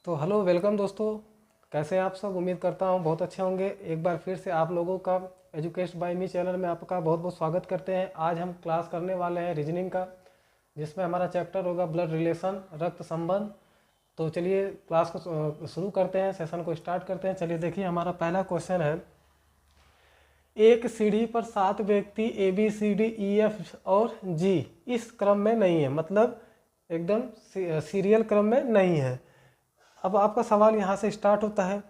तो hello welcome दोस्तों, कैसे हैं आप सब। उम्मीद करता हूं बहुत अच्छे होंगे। एक बार फिर से आप लोगों का एजुकेस्ट बाय मी चैनल में आपका बहुत बहुत स्वागत करते हैं। आज हम क्लास करने वाले हैं रीजनिंग का, जिसमें हमारा चैप्टर होगा ब्लड रिलेशन, रक्त संबंध। तो चलिए क्लास को शुरू करते हैं, सेशन को स्टार्ट करते हैं। चलिए देखिए, हमारा पहला क्वेश्चन है, एक सीढ़ी पर 7 व्यक्ति A B C D E F और जी इस क्रम में नहीं है, मतलब एकदम सीरियल क्रम में नहीं है। अब आपका सवाल यहाँ से स्टार्ट होता है,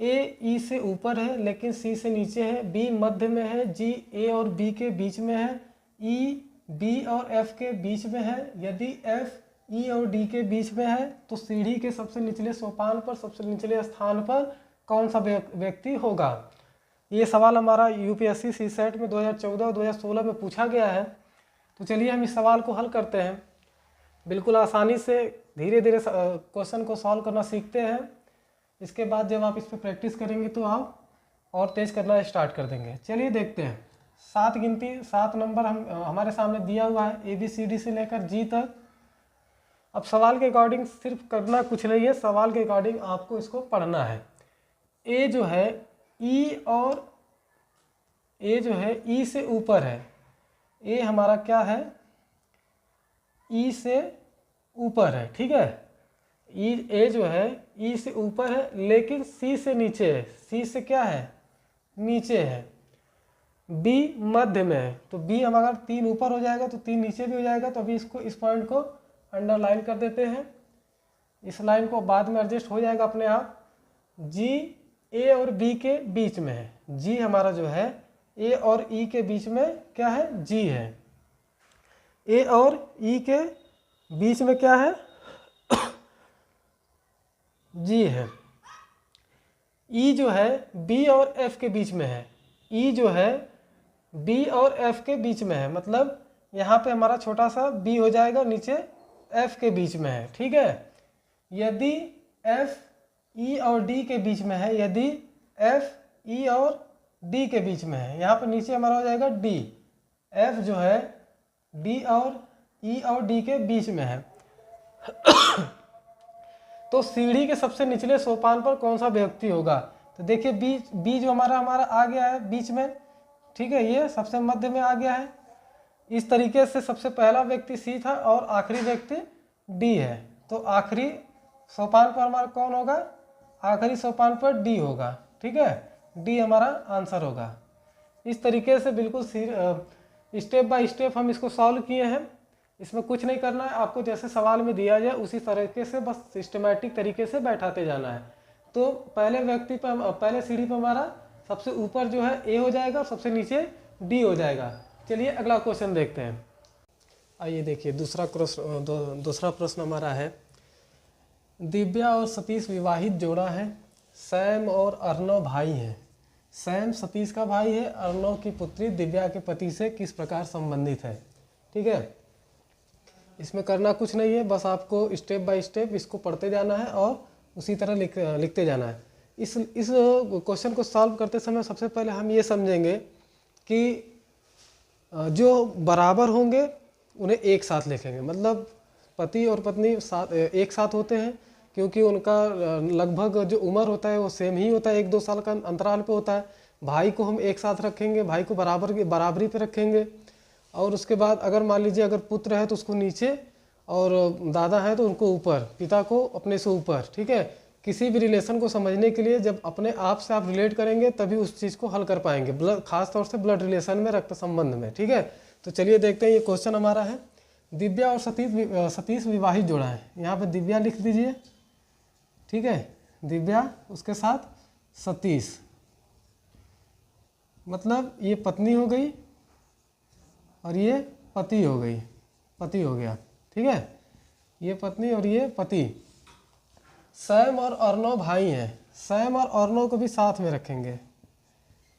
ए ई से ऊपर है लेकिन सी से नीचे है, बी मध्य में है, जी ए और बी के बीच में है, ई बी और एफ के बीच में है। यदि एफ ई और डी के बीच में है तो सीढ़ी के सबसे निचले सोपान पर, सबसे निचले स्थान पर कौन सा व्यक्ति होगा। ये सवाल हमारा यूपीएससी सी सेट में 2014 और 2016 में पूछा गया है। तो चलिए हम इस सवाल को हल करते हैं। बिल्कुल आसानी से धीरे धीरे क्वेश्चन को सॉल्व करना सीखते हैं। इसके बाद जब आप इस पर प्रैक्टिस करेंगे तो आप और तेज करना स्टार्ट कर देंगे। चलिए देखते हैं। 7 गिनती, 7 नंबर हमारे सामने दिया हुआ है, ए बी सी डी से लेकर जी तक। अब सवाल के अकॉर्डिंग सिर्फ करना कुछ नहीं है, सवाल के अकॉर्डिंग आपको इसको पढ़ना है। ए जो है ई और ए जो है ई से ऊपर है। ए हमारा क्या है, ई से ऊपर है, ठीक है। ई ए जो है ई से ऊपर है लेकिन सी से नीचे है। सी से क्या है, नीचे है। बी मध्य में है, तो बी हमारा 3 ऊपर हो जाएगा तो 3 नीचे भी हो जाएगा। तो अभी इसको, इस पॉइंट को अंडरलाइन कर देते हैं। इस लाइन को बाद में एडजस्ट हो जाएगा अपने आप। जी ए और बी के बीच में है। जी हमारा जो है ए और ई के बीच में क्या है, जी है। ए और ई के बीच में क्या है, जी है। ई जो है बी और एफ के बीच में है। ई जो है बी और एफ के बीच में है, मतलब यहाँ पे हमारा छोटा सा बी हो जाएगा, नीचे एफ के बीच में है, ठीक है। यदि एफ ई और डी के बीच में है, यदि एफ ई और डी के बीच में है, यहाँ पे नीचे हमारा हो जाएगा डी। एफ जो है डी और ई और डी के बीच में है। तो सीढ़ी के सबसे निचले सोपान पर कौन सा व्यक्ति होगा। तो देखिए बी जो हमारा आ गया है बीच में, ठीक है, ये सबसे मध्य में आ गया है। इस तरीके से सबसे पहला व्यक्ति सी था और आखिरी व्यक्ति डी है। तो आखिरी सोपान पर हमारा कौन होगा, आखिरी सोपान पर डी होगा, ठीक है। डी हमारा आंसर होगा। इस तरीके से बिल्कुल स्टेप बाय स्टेप हम इसको सॉल्व किए हैं। इसमें कुछ नहीं करना है, आपको जैसे सवाल में दिया जाए उसी तरीके से बस सिस्टमैटिक तरीके से बैठाते जाना है। तो पहले व्यक्ति पर, पहले सीढ़ी पर हमारा सबसे ऊपर जो है ए हो जाएगा और सबसे नीचे डी हो जाएगा। चलिए अगला क्वेश्चन देखते हैं। आइए देखिए, दूसरा प्रश्न हमारा है, दिव्या और सतीश विवाहित जोड़ा है। सैम और अर्णव भाई हैं। सैम सतीश का भाई है, अर्णव की पुत्री दिव्या के पति से किस प्रकार संबंधित है, ठीक है। इसमें करना कुछ नहीं है, बस आपको स्टेप बाय स्टेप इसको पढ़ते जाना है और उसी तरह लिखते जाना है। इस क्वेश्चन को सॉल्व करते समय सबसे पहले हम ये समझेंगे कि जो बराबर होंगे उन्हें एक साथ लिखेंगे, मतलब पति और पत्नी एक साथ होते हैं क्योंकि उनका लगभग जो उम्र होता है वो सेम ही होता है, 1-2 साल का अंतराल पे होता है। भाई को हम एक साथ रखेंगे, भाई को बराबरी पे रखेंगे। और उसके बाद अगर मान लीजिए अगर पुत्र है तो उसको नीचे और दादा है तो उनको ऊपर, पिता को अपने से ऊपर, ठीक है। किसी भी रिलेशन को समझने के लिए जब अपने आप से आप रिलेट करेंगे तभी उस चीज़ को हल कर पाएंगे, खास तौर से ब्लड रिलेशन में, रक्त संबंध में, ठीक है। तो चलिए देखते हैं, ये क्वेश्चन हमारा है, दिव्या और सतीश विवाहित जोड़ा है। यहाँ पे दिव्या लिख दीजिए, ठीक है, दिव्या उसके साथ सतीश, मतलब ये पत्नी हो गई और ये पति हो गई, पति हो गया, ठीक है, ये पत्नी और ये पति। सैम और अर्णव भाई हैं। सैम और अर्णव को भी साथ में रखेंगे,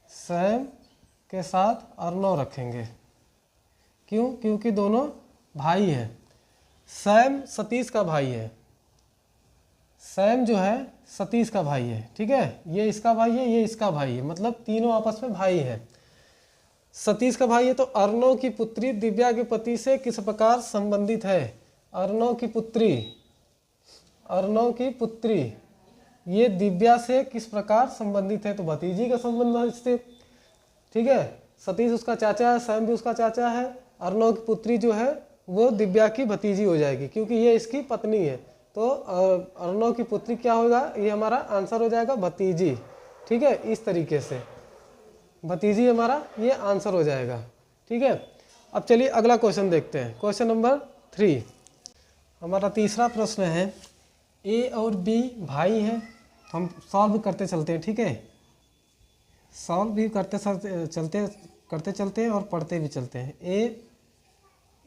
सैम के साथ अर्णव रखेंगे। क्यों, क्योंकि दोनों भाई हैं। सैम सतीश का भाई है, सैम जो है सतीश का भाई है, ठीक है। ये इसका भाई है, ये इसका भाई है, मतलब तीनों आपस में भाई हैं। सतीश का भाई है तो अर्णव की पुत्री दिव्या के पति से किस प्रकार संबंधित है। अर्णव की पुत्री अर्णव की पुत्री ये दिव्या से किस प्रकार संबंधित है? तो भतीजी का संबंध इससे, ठीक है। सतीश उसका चाचा है, सैम भी उसका चाचा है। अर्णव की पुत्री जो है वो दिव्या की भतीजी हो जाएगी क्योंकि ये इसकी पत्नी है। तो अर्णव की पुत्री क्या होगा? ये हमारा आंसर हो जाएगा भतीजी, ठीक है। इस तरीके से भतीजी हमारा ये आंसर हो जाएगा, ठीक है। अब चलिए अगला क्वेश्चन देखते हैं। क्वेश्चन नंबर 3 हमारा तीसरा प्रश्न है, ए और बी भाई है। हम सॉल्व करते चलते हैं, ठीक है। सॉल्व भी करते चलते हैं और पढ़ते भी चलते हैं।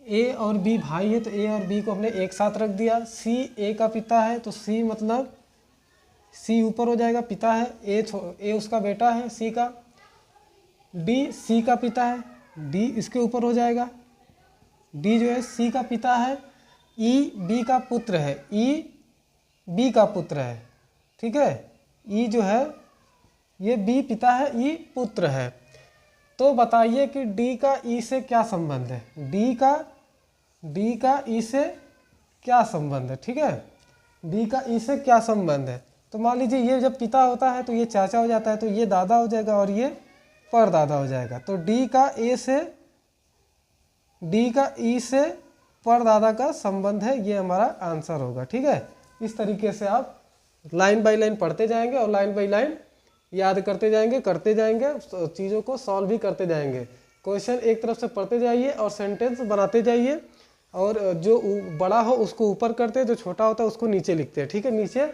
ए और बी भाई है तो ए और बी को हमने एक साथ रख दिया। सी ए का पिता है तो सी मतलब सी ऊपर हो जाएगा, पिता है। ए उसका बेटा है सी का। डी सी का पिता है, डी इसके ऊपर हो जाएगा। डी जो है सी का पिता है। ई बी का पुत्र है, ई बी का पुत्र है, ठीक है। ई जो है ये बी पिता है, ई पुत्र है। तो बताइए कि डी का ई से क्या संबंध है? डी का ई से क्या संबंध है, ठीक है। डी का ई से क्या संबंध है? तो मान लीजिए ये जब पिता होता है तो ये चाचा हो जाता है, तो ये दादा हो जाएगा और ये परदादा हो जाएगा। तो डी का ई से परदादा का संबंध है, ये हमारा आंसर होगा, ठीक है। इस तरीके से आप लाइन बाय लाइन पढ़ते जाएंगे और लाइन बाय लाइन याद करते जाएंगे, चीज़ों को सॉल्व भी करते जाएंगे। क्वेश्चन एक तरफ से पढ़ते जाइए और सेंटेंस बनाते जाइए, और जो बड़ा हो उसको ऊपर करते हैं, जो छोटा होता है उसको नीचे लिखते हैं, ठीक है। नीचे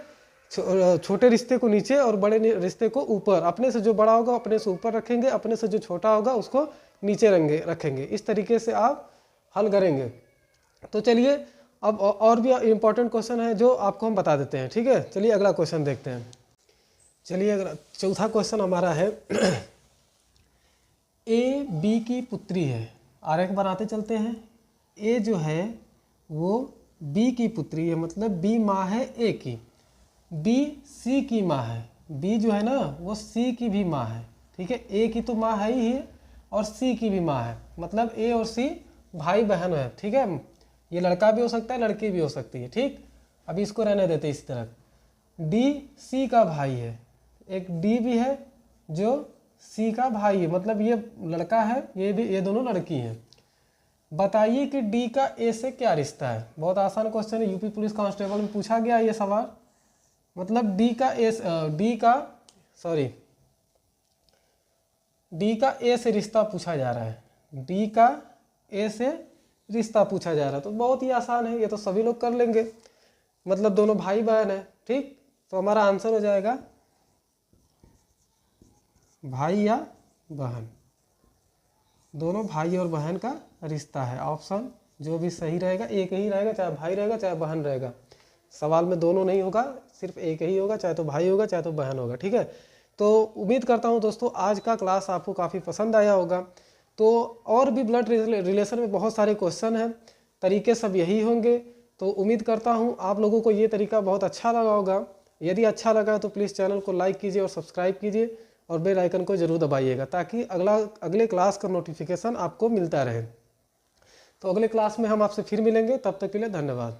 छोटे रिश्ते को नीचे और बड़े रिश्ते को ऊपर। अपने से जो बड़ा होगा अपने से ऊपर रखेंगे, अपने से जो छोटा होगा उसको नीचे रखेंगे। इस तरीके से आप हल करेंगे। तो चलिए अब और भी इम्पोर्टेंट क्वेश्चन है जो आपको हम बता देते हैं, ठीक है। चलिए अगला क्वेश्चन देखते हैं। चलिए अगला चौथा क्वेश्चन हमारा है, ए बी की पुत्री है। आरेख बनाते चलते हैं। ए जो है वो बी की पुत्री है, मतलब बी माँ है ए की। बी सी की माँ है, बी जो है ना वो सी की भी माँ है, ठीक है। ए की तो माँ है ही है और सी की भी माँ है, मतलब ए और सी भाई बहन है, ठीक है। ये लड़का भी हो सकता है, लड़की भी हो सकती है, ठीक। अभी इसको रहने देते इस तरह। डी सी का भाई है, एक डी भी है जो सी का भाई है, मतलब ये लड़का है, ये दोनों लड़की हैं। बताइए कि डी का ए से क्या रिश्ता है? बहुत आसान क्वेश्चन है, यूपी पुलिस कांस्टेबल में पूछा गया ये सवाल। मतलब डी का ए से रिश्ता पूछा जा रहा है। डी का ए से रिश्ता पूछा जा रहा है, तो बहुत ही आसान है, ये तो सभी लोग कर लेंगे। मतलब दोनों भाई बहन है, ठीक। तो हमारा आंसर हो जाएगा भाई या बहन, दोनों भाई और बहन का रिश्ता है। ऑप्शन जो भी सही रहेगा, एक ही रहेगा, चाहे भाई रहेगा चाहे बहन रहेगा। सवाल में दोनों नहीं होगा, सिर्फ एक ही होगा, चाहे तो भाई होगा चाहे तो बहन होगा, ठीक है। तो उम्मीद करता हूँ दोस्तों आज का क्लास आपको काफ़ी पसंद आया होगा। तो और भी ब्लड रिलेशन में बहुत सारे क्वेश्चन हैं, तरीके सब यही होंगे। तो उम्मीद करता हूँ आप लोगों को ये तरीका बहुत अच्छा लगा होगा। यदि अच्छा लगा तो प्लीज़ चैनल को लाइक कीजिए और सब्सक्राइब कीजिए और बेल आइकन को ज़रूर दबाइएगा, ताकि अगले क्लास का नोटिफिकेशन आपको मिलता रहे। तो अगले क्लास में हम आपसे फिर मिलेंगे, तब तक के लिए धन्यवाद।